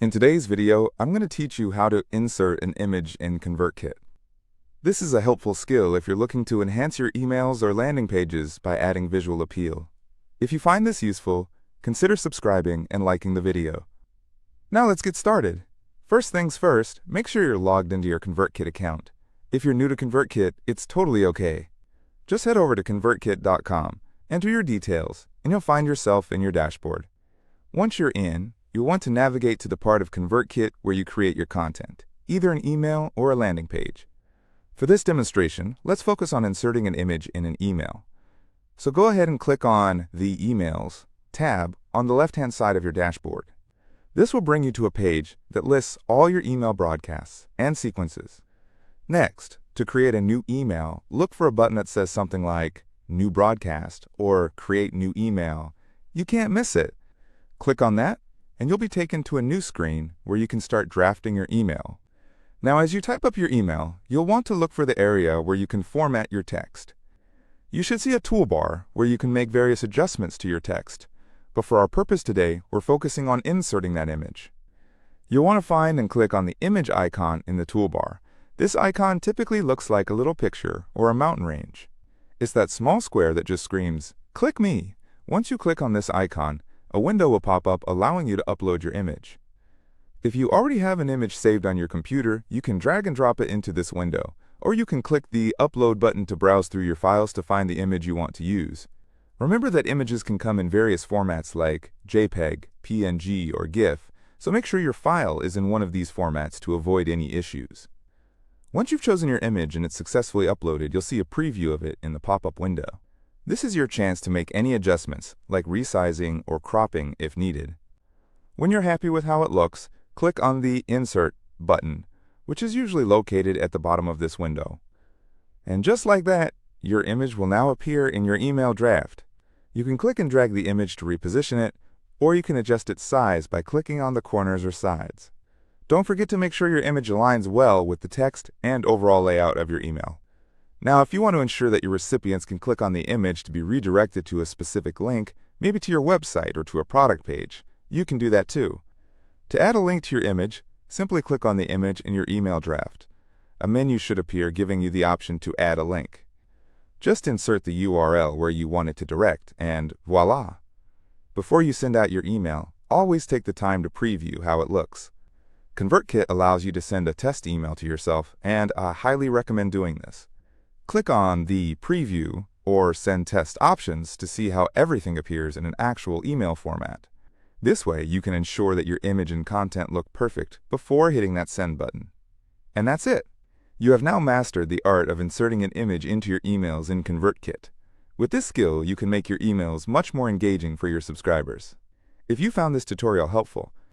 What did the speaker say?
In today's video, I'm going to teach you how to insert an image in ConvertKit. This is a helpful skill if you're looking to enhance your emails or landing pages by adding visual appeal. If you find this useful, consider subscribing and liking the video. Now let's get started. First things first, make sure you're logged into your ConvertKit account. If you're new to ConvertKit, it's totally okay. Just head over to ConvertKit.com, enter your details, and you'll find yourself in your dashboard. Once you're in, you'll want to navigate to the part of ConvertKit where you create your content, either an email or a landing page. For this demonstration, let's focus on inserting an image in an email. So go ahead and click on the Emails tab on the left-hand side of your dashboard. This will bring you to a page that lists all your email broadcasts and sequences. Next, to create a new email, look for a button that says something like New Broadcast or Create New Email. You can't miss it. Click on that, and you'll be taken to a new screen where you can start drafting your email. Now, as you type up your email, you'll want to look for the area where you can format your text. You should see a toolbar where you can make various adjustments to your text, but for our purpose today, we're focusing on inserting that image. You'll want to find and click on the image icon in the toolbar. This icon typically looks like a little picture or a mountain range. It's that small square that just screams, "Click me." Once you click on this icon, a window will pop up allowing you to upload your image. If you already have an image saved on your computer, you can drag and drop it into this window, or you can click the Upload button to browse through your files to find the image you want to use. Remember that images can come in various formats like JPEG, PNG, or GIF, so make sure your file is in one of these formats to avoid any issues. Once you've chosen your image and it's successfully uploaded, you'll see a preview of it in the pop-up window. This is your chance to make any adjustments, like resizing or cropping if needed. When you're happy with how it looks, click on the Insert button, which is usually located at the bottom of this window. And just like that, your image will now appear in your email draft. You can click and drag the image to reposition it, or you can adjust its size by clicking on the corners or sides. Don't forget to make sure your image aligns well with the text and overall layout of your email. Now, if you want to ensure that your recipients can click on the image to be redirected to a specific link, maybe to your website or to a product page, you can do that too. To add a link to your image, simply click on the image in your email draft. A menu should appear giving you the option to add a link. Just insert the URL where you want it to direct, and voila! Before you send out your email, always take the time to preview how it looks. ConvertKit allows you to send a test email to yourself, and I highly recommend doing this. Click on the Preview or Send Test options to see how everything appears in an actual email format. This way, you can ensure that your image and content look perfect before hitting that Send button. And that's it! You have now mastered the art of inserting an image into your emails in ConvertKit. With this skill, you can make your emails much more engaging for your subscribers. If you found this tutorial helpful,